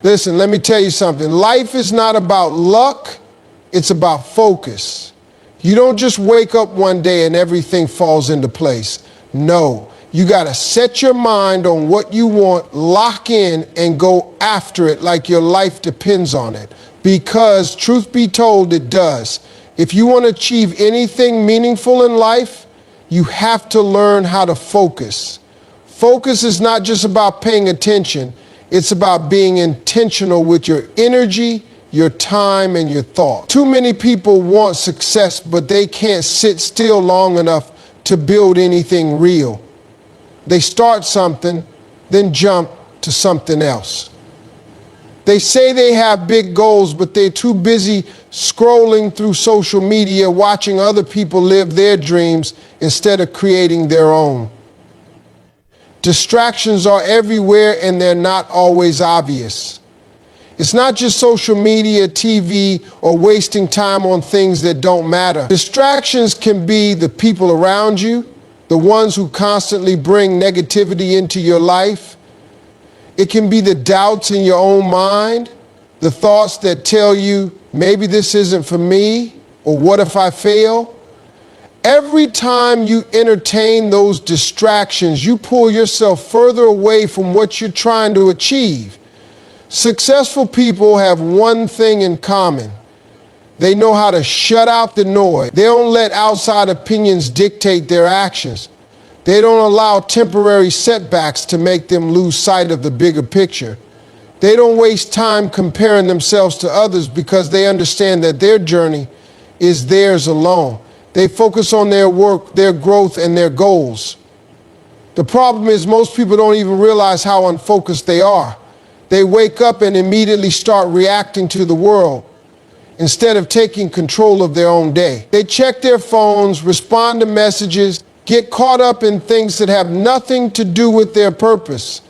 Listen, let me tell you something. Life is not about luck, it's about focus. You don't just wake up one day and everything falls into place. No, you got to set your mind on what you want, lock in, and go after it like your life depends on it. Because, truth be told, it does. If you want to achieve anything meaningful in life, you have to learn how to focus. Focus is not just about paying attention. It's about being intentional with your energy, your time, and your thought. Too many people want success, but they can't sit still long enough to build anything real. They start something, then jump to something else. They say they have big goals, but they're too busy scrolling through social media, watching other people live their dreams instead of creating their own. Distractions are everywhere and they're not always obvious. It's not just social media, TV, or wasting time on things that don't matter. Distractions can be the people around you, the ones who constantly bring negativity into your life. It can be the doubts in your own mind, the thoughts that tell you, maybe this isn't for me, or what if I fail? Every time you entertain those distractions, you pull yourself further away from what you're trying to achieve. Successful people have one thing in common. They know how to shut out the noise. They don't let outside opinions dictate their actions. They don't allow temporary setbacks to make them lose sight of the bigger picture. They don't waste time comparing themselves to others because they understand that their journey is theirs alone. They focus on their work, their growth, and their goals. The problem is most people don't even realize how unfocused they are. They wake up and immediately start reacting to the world instead of taking control of their own day. They check their phones, respond to messages, get caught up in things that have nothing to do with their purpose.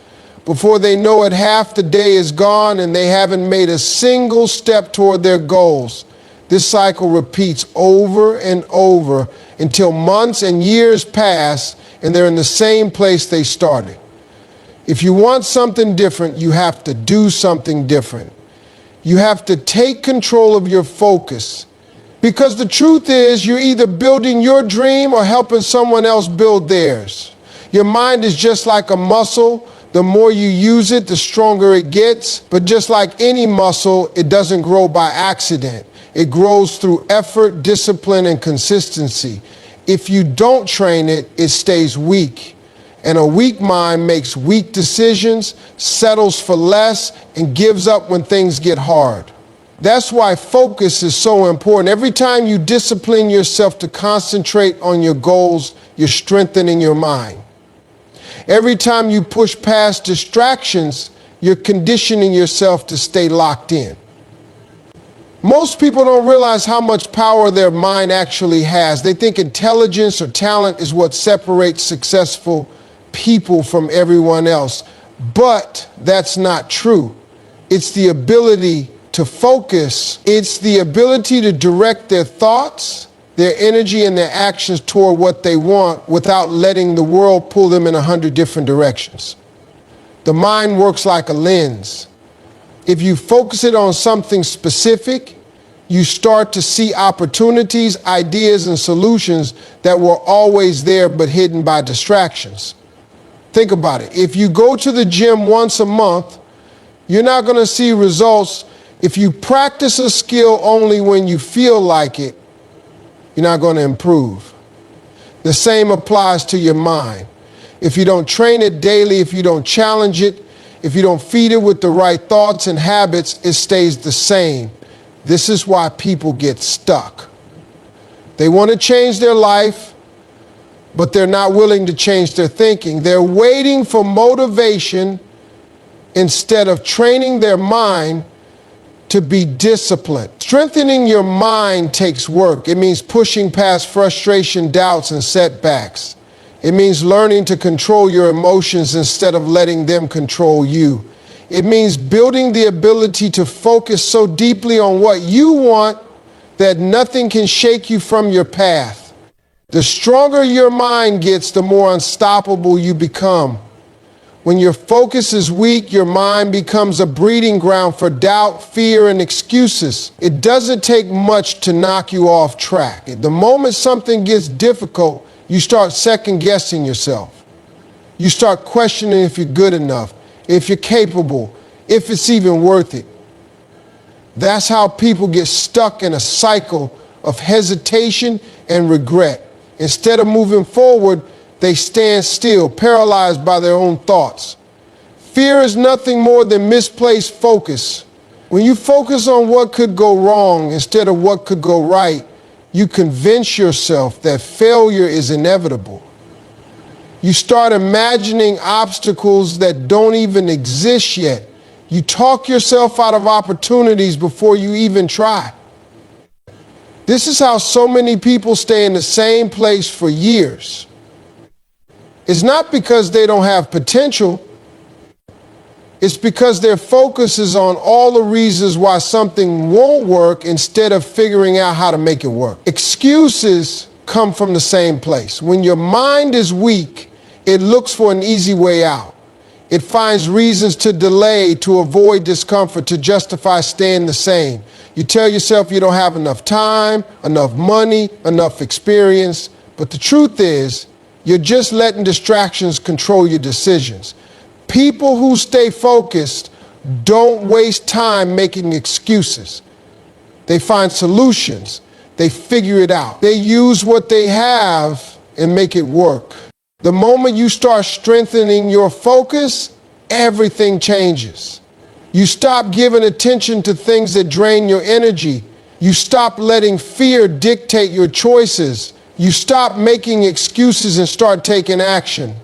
Before they know it, half the day is gone and they haven't made a single step toward their goals. This cycle repeats over and over until months and years pass and they're in the same place they started. If you want something different, you have to do something different. You have to take control of your focus. Because the truth is, you're either building your dream or helping someone else build theirs. Your mind is just like a muscle. The more you use it, the stronger it gets. But just like any muscle, it doesn't grow by accident. It grows through effort, discipline, and consistency. If you don't train it, it stays weak. And a weak mind makes weak decisions, settles for less, and gives up when things get hard. That's why focus is so important. Every time you discipline yourself to concentrate on your goals, you're strengthening your mind. Every time you push past distractions, you're conditioning yourself to stay locked in. Most people don't realize how much power their mind actually has. They think intelligence or talent is what separates successful people from everyone else. But that's not true. It's the ability to focus. It's the ability to direct their thoughts, their energy, and their actions toward what they want without letting the world pull them in 100 different directions. The mind works like a lens. If you focus it on something specific, you start to see opportunities, ideas, and solutions that were always there but hidden by distractions. Think about it. If you go to the gym once a month, you're not going to see results. If you practice a skill only when you feel like it, you're not going to improve. The same applies to your mind. If you don't train it daily, if you don't challenge it, if you don't feed it with the right thoughts and habits, it stays the same. This is why people get stuck. They want to change their life, but they're not willing to change their thinking. They're waiting for motivation instead of training their mind to be disciplined. Strengthening your mind takes work. It means pushing past frustration, doubts, and setbacks. It means learning to control your emotions instead of letting them control you. It means building the ability to focus so deeply on what you want that nothing can shake you from your path. The stronger your mind gets, the more unstoppable you become. When your focus is weak, your mind becomes a breeding ground for doubt, fear, and excuses. It doesn't take much to knock you off track. The moment something gets difficult, you start second-guessing yourself. You start questioning if you're good enough, if you're capable, if it's even worth it. That's how people get stuck in a cycle of hesitation and regret. Instead of moving forward, they stand still, paralyzed by their own thoughts. Fear is nothing more than misplaced focus. When you focus on what could go wrong instead of what could go right, you convince yourself that failure is inevitable. You start imagining obstacles that don't even exist yet. You talk yourself out of opportunities before you even try. This is how so many people stay in the same place for years. It's not because they don't have potential. It's because their focus is on all the reasons why something won't work instead of figuring out how to make it work. Excuses come from the same place. When your mind is weak, it looks for an easy way out. It finds reasons to delay, to avoid discomfort, to justify staying the same. You tell yourself you don't have enough time, enough money, enough experience, but the truth is, you're just letting distractions control your decisions. People who stay focused don't waste time making excuses. They find solutions. They figure it out. They use what they have and make it work. The moment you start strengthening your focus, everything changes. You stop giving attention to things that drain your energy. You stop letting fear dictate your choices. You stop making excuses and start taking action.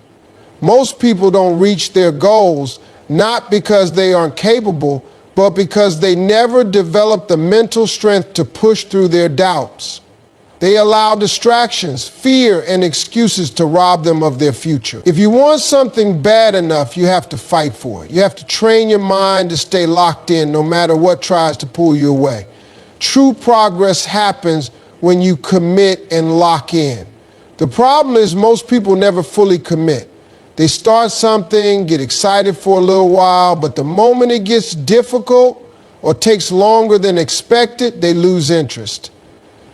Most people don't reach their goals, not because they aren't capable, but because they never develop the mental strength to push through their doubts. They allow distractions, fear, and excuses to rob them of their future. If you want something bad enough, you have to fight for it. You have to train your mind to stay locked in no matter what tries to pull you away. True progress happens when you commit and lock in. The problem is most people never fully commit. They start something, get excited for a little while, but the moment it gets difficult or takes longer than expected, they lose interest.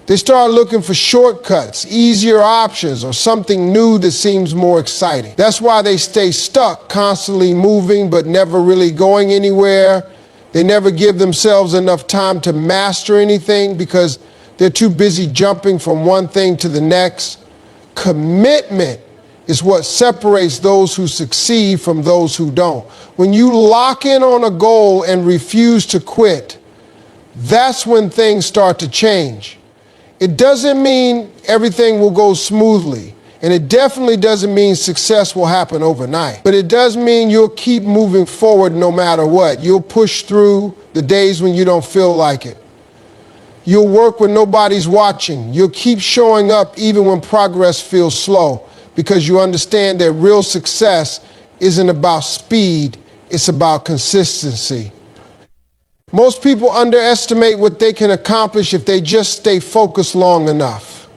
They start looking for shortcuts, easier options, or something new that seems more exciting. That's why they stay stuck, constantly moving but never really going anywhere. They never give themselves enough time to master anything because they're too busy jumping from one thing to the next. Commitment is what separates those who succeed from those who don't. When you lock in on a goal and refuse to quit, that's when things start to change. It doesn't mean everything will go smoothly, and it definitely doesn't mean success will happen overnight. But it does mean you'll keep moving forward no matter what. You'll push through the days when you don't feel like it. You'll work when nobody's watching. You'll keep showing up even when progress feels slow, because you understand that real success isn't about speed, it's about consistency. Most people underestimate what they can accomplish if they just stay focused long enough.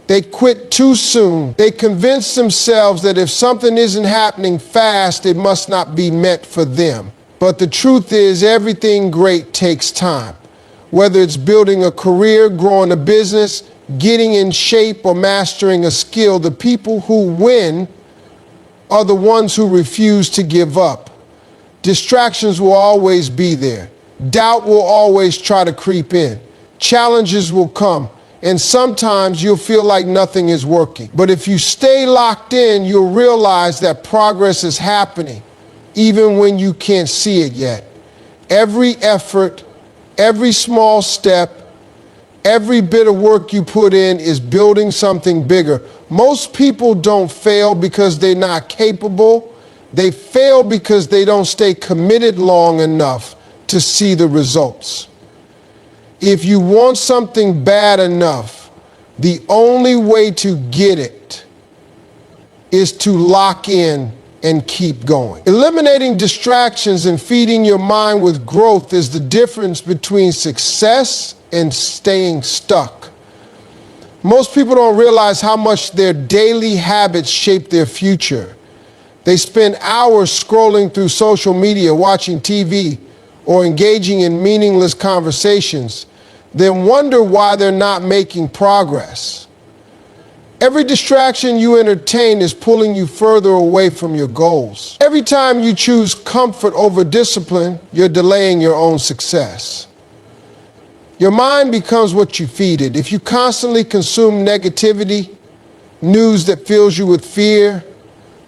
They quit too soon. They convince themselves that if something isn't happening fast, it must not be meant for them. But the truth is, everything great takes time. Whether it's building a career, growing a business, getting in shape, or mastering a skill, the people who win are the ones who refuse to give up. Distractions will always be there. Doubt will always try to creep in. Challenges will come, and sometimes you'll feel like nothing is working. But if you stay locked in, you'll realize that progress is happening, even when you can't see it yet. Every effort, every small step, every bit of work you put in is building something bigger. Most people don't fail because they're not capable. They fail because they don't stay committed long enough to see the results. If you want something bad enough, the only way to get it is to lock in and keep going. Eliminating distractions and feeding your mind with growth is the difference between success and staying stuck. Most people don't realize how much their daily habits shape their future. They spend hours scrolling through social media, watching TV, or engaging in meaningless conversations, then wonder why they're not making progress. Every distraction you entertain is pulling you further away from your goals. Every time you choose comfort over discipline, you're delaying your own success. Your mind becomes what you feed it. If you constantly consume negativity, news that fills you with fear,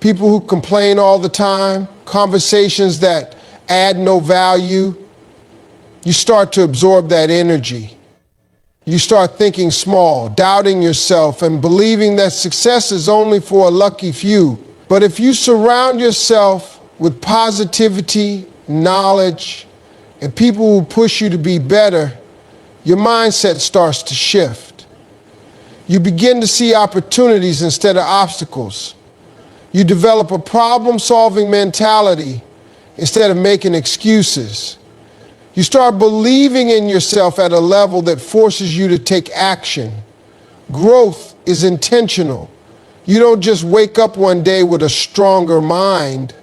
people who complain all the time, conversations that add no value, you start to absorb that energy. You start thinking small, doubting yourself, and believing that success is only for a lucky few. But if you surround yourself with positivity, knowledge, and people who push you to be better, your mindset starts to shift. You begin to see opportunities instead of obstacles. You develop a problem-solving mentality instead of making excuses. You start believing in yourself at a level that forces you to take action. Growth is intentional. You don't just wake up one day with a stronger mind.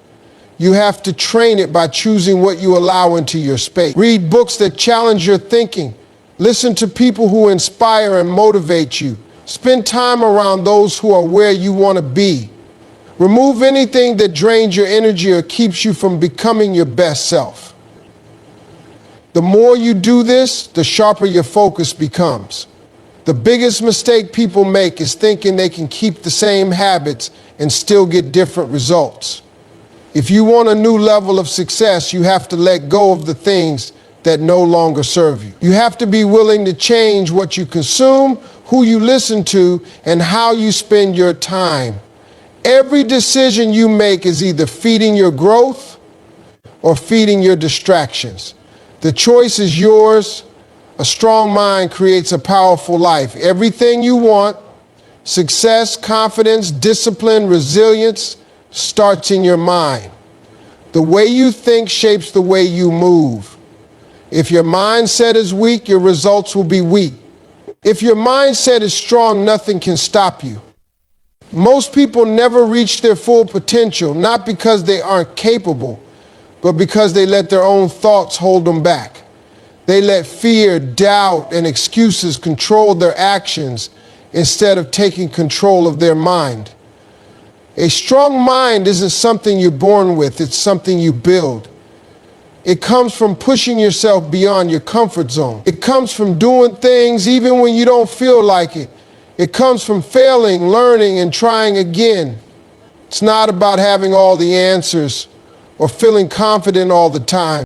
You have to train it by choosing what you allow into your space. Read books that challenge your thinking. Listen to people who inspire and motivate you. Spend time around those who are where you want to be. Remove anything that drains your energy or keeps you from becoming your best self. The more you do this, the sharper your focus becomes. The biggest mistake people make is thinking they can keep the same habits and still get different results. If you want a new level of success, you have to let go of the things that no longer serve you. You have to be willing to change what you consume, who you listen to, and how you spend your time. Every decision you make is either feeding your growth or feeding your distractions. The choice is yours. A strong mind creates a powerful life. Everything you want, success, confidence, discipline, resilience, starts in your mind. The way you think shapes the way you move. If your mindset is weak, your results will be weak. If your mindset is strong, nothing can stop you. Most people never reach their full potential, not because they aren't capable, but because they let their own thoughts hold them back. They let fear, doubt, and excuses control their actions instead of taking control of their mind. A strong mind isn't something you're born with, it's something you build. It comes from pushing yourself beyond your comfort zone. It comes from doing things even when you don't feel like it. It comes from failing, learning, and trying again. It's not about having all the answers or feeling confident all the time.